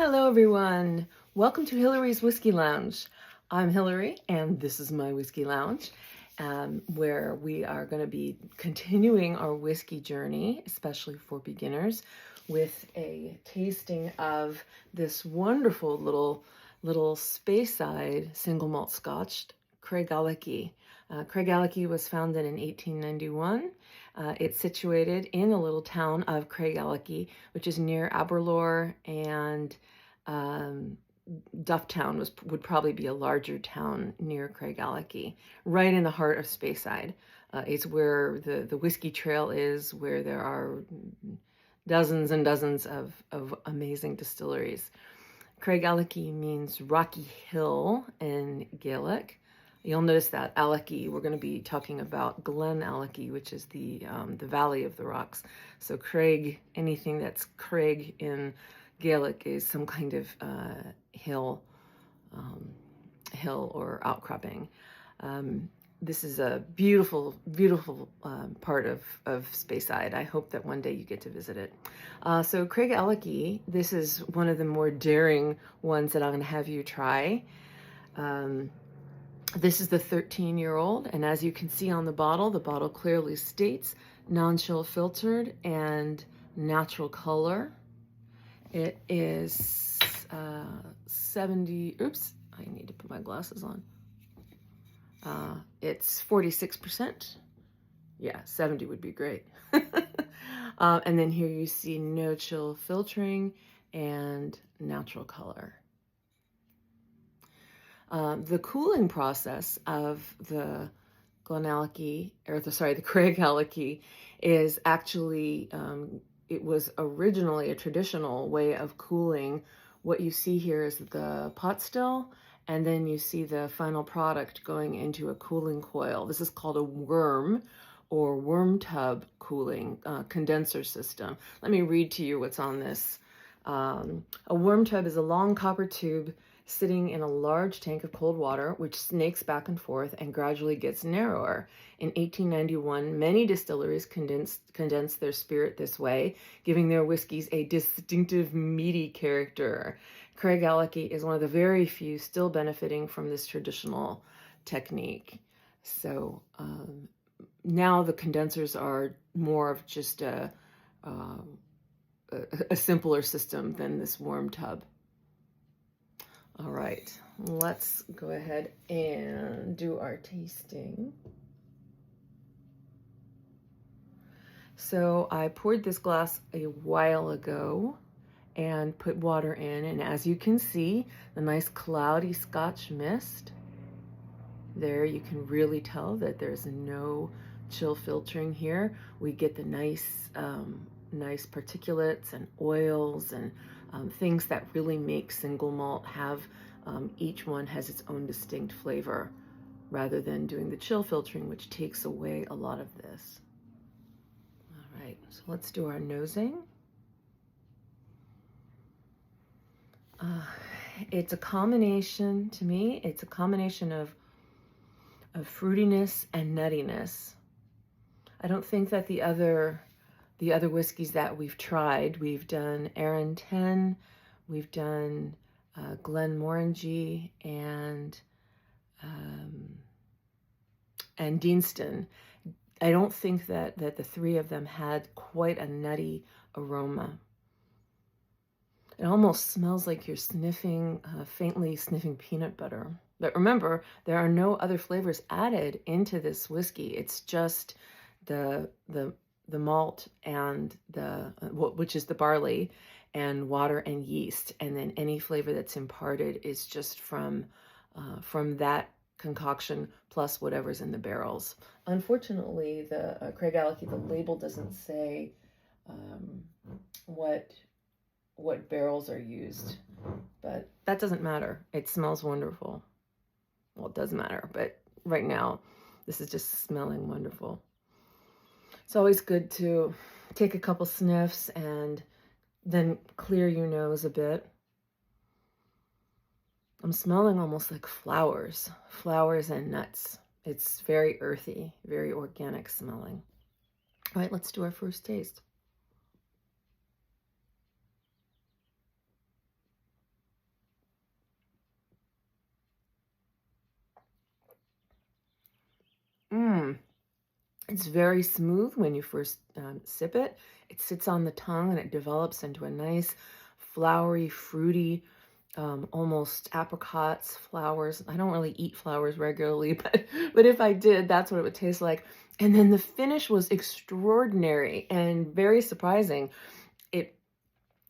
Hello everyone, welcome to Hillary's Whiskey Lounge. I'm Hillary and this is my Whiskey Lounge, where we are going to be continuing our whiskey journey, especially for beginners, with a tasting of this wonderful little Speyside single malt Scotch, Craigellachie. Craigellachie was founded in 1891. It's situated in the little town of Craigellachie, which is near Aberlour, and Dufftown would probably be a larger town near Craigellachie, right in the heart of Speyside. It's where the whiskey trail is, where there are dozens and dozens of amazing distilleries. Craigellachie means rocky hill in Gaelic. You'll notice that Allachie, we're going to be talking about Glenallachie, which is the valley of the rocks. So Craig, anything that's Craig in Gaelic is some kind of hill or outcropping. This is a beautiful part of Speyside. I hope that one day you get to visit it. So Craigellachie, this is one of the more daring ones that I'm going to have you try. This is the 13-year-old, and as you can see on the bottle clearly states non-chill filtered and natural color. It is 70, oops, I need to put my glasses on. It's 46%. Yeah, 70 would be great. And then here you see no chill filtering and natural color. The cooling process of the Craigellachie is actually, it was originally a traditional way of cooling. What you see here is the pot still, and then you see the final product going into a cooling coil. This is called a worm or worm tub cooling condenser system. Let me read to you what's on this. A worm tub is a long copper tube sitting in a large tank of cold water, which snakes back and forth and gradually gets narrower. In 1891, many distilleries condensed their spirit this way, giving their whiskeys a distinctive meaty character. Craigellachie is one of the very few still benefiting from this traditional technique. So now the condensers are more of just a simpler system than this worm tub. All right, let's go ahead and do our tasting. So I poured this glass a while ago and put water in, and as you can see, the nice cloudy Scotch mist. There you can really tell that there's no chill filtering here. We get the nice particulates and oils and things that really make single malt have, each one has its own distinct flavor, rather than doing the chill filtering, which takes away a lot of this. All right, so let's do our nosing. It's a combination, to me, it's a combination of fruitiness and nuttiness. I don't think that the other whiskeys that we've tried, we've done Arran 10, we've done Glenmorangie and Deanston. I don't think that the three of them had quite a nutty aroma. It almost smells like you're sniffing, faintly sniffing peanut butter. But remember, there are no other flavors added into this whiskey. It's just the malt and which is the barley, and water and yeast, and then any flavor that's imparted is just from that concoction plus whatever's in the barrels. Unfortunately, the Craigellachie, the label doesn't say what barrels are used, but that doesn't matter. It smells wonderful. Well, it does matter, but right now this is just smelling wonderful. It's always good to take a couple sniffs and then clear your nose a bit. I'm smelling almost like flowers and nuts. It's very earthy, very organic smelling. All right, let's do our first taste. It's very smooth when you first sip it. It sits on the tongue and it develops into a nice, flowery, fruity, almost apricots, flowers. I don't really eat flowers regularly, but if I did, that's what it would taste like. And then the finish was extraordinary and very surprising. It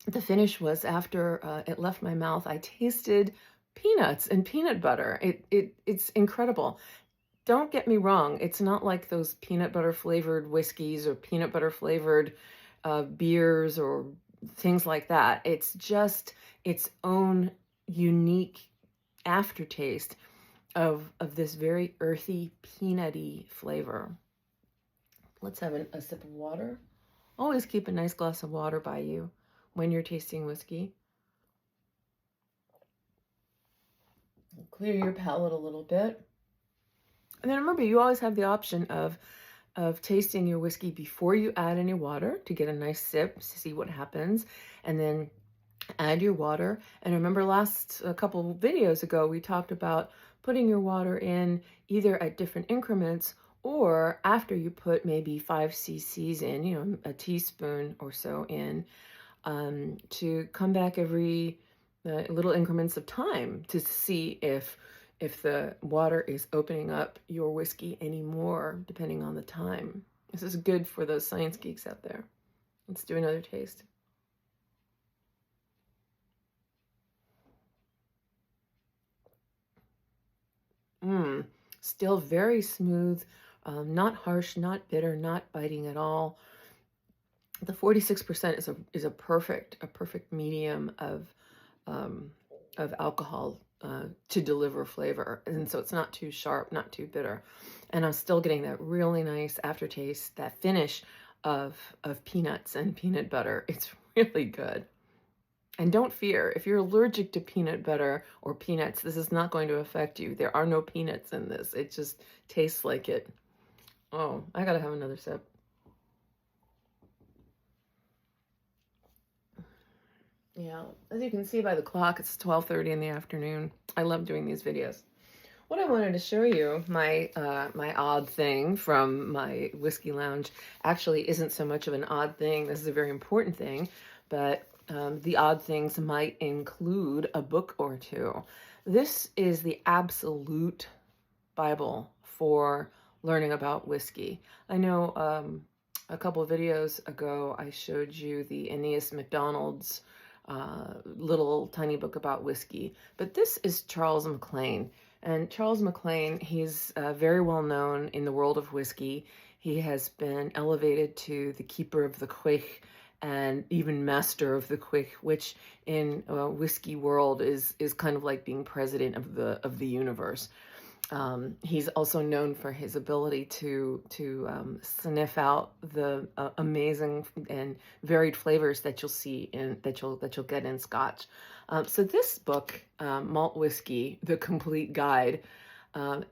The finish was after it left my mouth, I tasted peanuts and peanut butter. It's incredible. Don't get me wrong, it's not like those peanut butter flavored whiskeys or peanut butter flavored beers or things like that. It's just its own unique aftertaste of this very earthy, peanutty flavor. Let's have a sip of water. Always keep a nice glass of water by you when you're tasting whiskey. Clear your palate a little bit. And then remember, you always have the option of tasting your whiskey before you add any water to get a nice sip to see what happens, and then add your water. And remember, a couple videos ago, we talked about putting your water in either at different increments or after you put maybe 5 cc's in, a teaspoon or so in, to come back every little increments of time to see if the water is opening up your whiskey anymore, depending on the time. This is good for those science geeks out there. Let's do another taste. Still very smooth, not harsh, not bitter, not biting at all. The 46% is a perfect medium of alcohol to deliver flavor, and so it's not too sharp, not too bitter, and I'm still getting that really nice aftertaste, that finish of peanuts and peanut butter. It's really good. And don't fear, if you're allergic to peanut butter or peanuts, this is not going to affect you. There are no peanuts in this. It just tastes like it. Oh, I gotta have another sip. Yeah, as you can see by the clock, it's 12:30 in the afternoon. I love doing these videos. What I wanted to show you, my odd thing from my whiskey lounge, actually isn't so much of an odd thing. This is a very important thing, but the odd things might include a book or two. This is the absolute Bible for learning about whiskey. I know a couple of videos ago I showed you the Aeneas MacDonald's little tiny book about whiskey, but this is Charles MacLean. And Charles MacLean, he's very well known in the world of whiskey. He has been elevated to the keeper of the quaich and even master of the quaich, which in whiskey world is kind of like being president of the universe. He's also known for his ability to sniff out the amazing and varied flavors that you'll see that you'll get in Scotch. So this book, Malt Whiskey: The Complete Guide,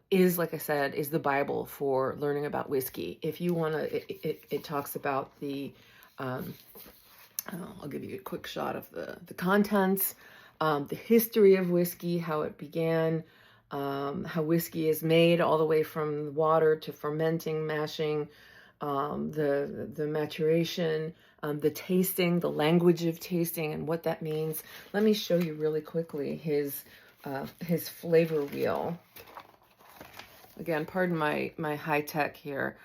is, like I said, is the Bible for learning about whiskey. If you want to, it talks about the. I'll give you a quick shot of the contents, the history of whiskey, how it began. How whiskey is made, all the way from water to fermenting, mashing, the maturation, the tasting, the language of tasting, and what that means. Let me show you really quickly his flavor wheel. Again, pardon my high tech here.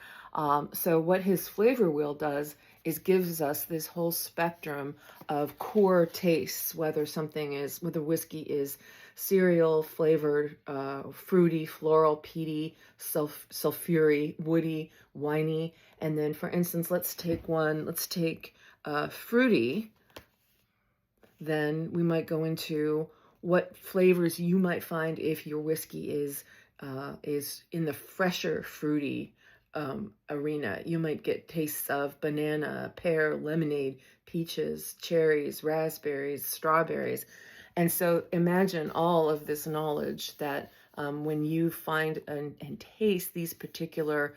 So what his flavor wheel does is gives us this whole spectrum of core tastes, whether whiskey is cereal flavored, fruity, floral, peaty, sulfury, woody, winey. And then, for instance, let's take fruity. Then we might go into what flavors you might find if your whiskey is in the fresher, fruity arena. You might get tastes of banana, pear, lemonade, peaches, cherries, raspberries, strawberries. And so imagine all of this knowledge that when you find and taste these particular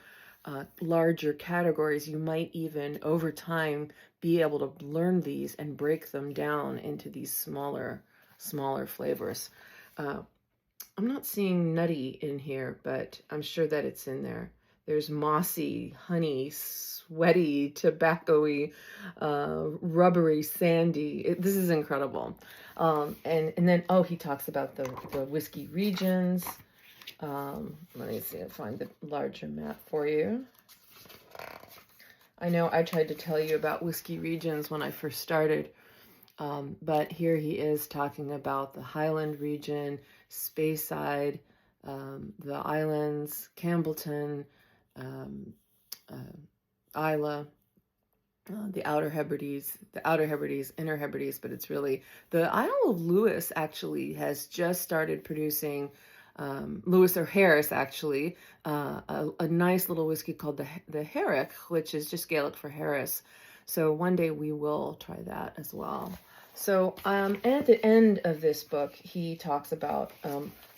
larger categories, you might even over time be able to learn these and break them down into these smaller flavors. I'm not seeing nutty in here, but I'm sure that it's in there. There's mossy, honey, sweaty, tobacco-y, rubbery, sandy. This is incredible. And then, oh, he talks about the whiskey regions. Let me see, I'll find the larger map for you. I know I tried to tell you about whiskey regions when I first started, but here he is talking about the Highland region, Speyside, the islands, Campbellton, Isla, the Outer Hebrides, Inner Hebrides, but it's really the Isle of Lewis actually has just started producing Lewis or Harris actually, a nice little whiskey called the Herrick, which is just Gaelic for Harris. So one day we will try that as well. So at the end of this book, he talks about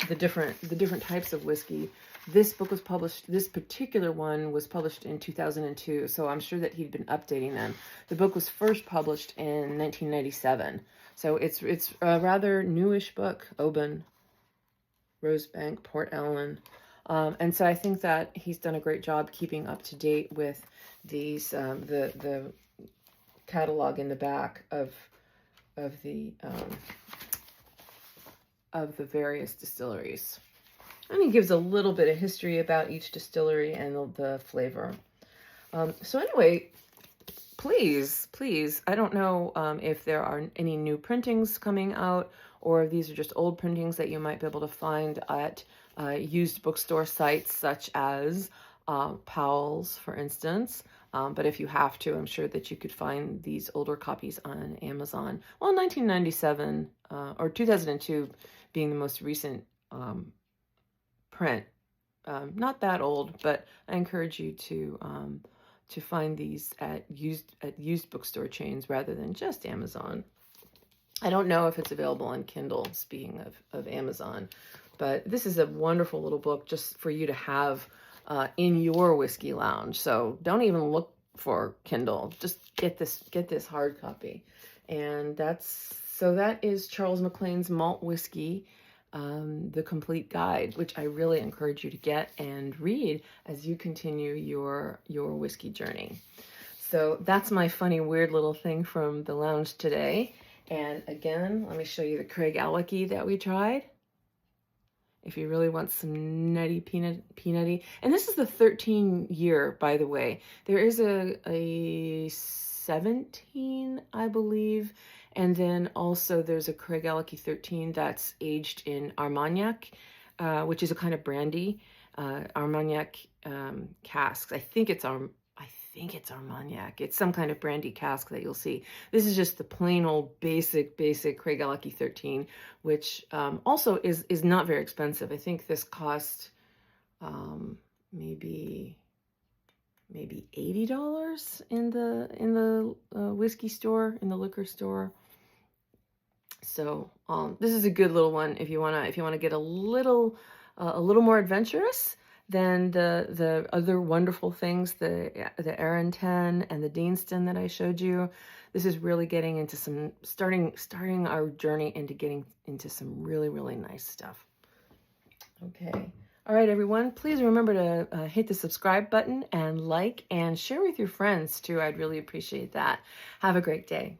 the different types of whiskey. This book was published, this particular one was published in 2002, so I'm sure that he'd been updating them. The book was first published in 1997, so it's a rather newish book. Oban, Rosebank, Port Ellen. And so I think that he's done a great job keeping up to date with these, the catalog in the back of the various distilleries. And he gives a little bit of history about each distillery and the flavor. So anyway, please, I don't know if there are any new printings coming out, or if these are just old printings that you might be able to find at used bookstore sites such as Powell's, for instance. But if you have to, I'm sure that you could find these older copies on Amazon. Well, 1997 or 2002 being the most recent print. Not that old, but I encourage you to find these at used bookstore chains rather than just Amazon. I don't know if it's available on Kindle, speaking of Amazon, but this is a wonderful little book just for you to have in your whiskey lounge. So don't even look for Kindle. Just get this hard copy. And that is Charles MacLean's Malt Whiskey, the complete guide, which I really encourage you to get and read as you continue your whiskey journey. So that's my funny, weird little thing from the lounge today. And again, let me show you the Craigellachie that we tried. If you really want some nutty, peanutty. And this is the 13-year, by the way. There is a 17, I believe. And then also there's a Craigellachie 13 that's aged in Armagnac, which is a kind of brandy. Armagnac casks. I think it's Armagnac. It's some kind of brandy cask that you'll see. This is just the plain old basic Craigellachie 13, which also is not very expensive. I think this cost maybe $80 in the whiskey store, in the liquor store. So this is a good little one if you wanna get a little more adventurous than the other wonderful things, the Arran 10 and the Deanston that I showed you. This is really getting into some, starting our journey into getting into some really, really nice stuff. Okay. All right, everyone, please remember to hit the subscribe button and like and share with your friends too. I'd really appreciate that. Have a great day.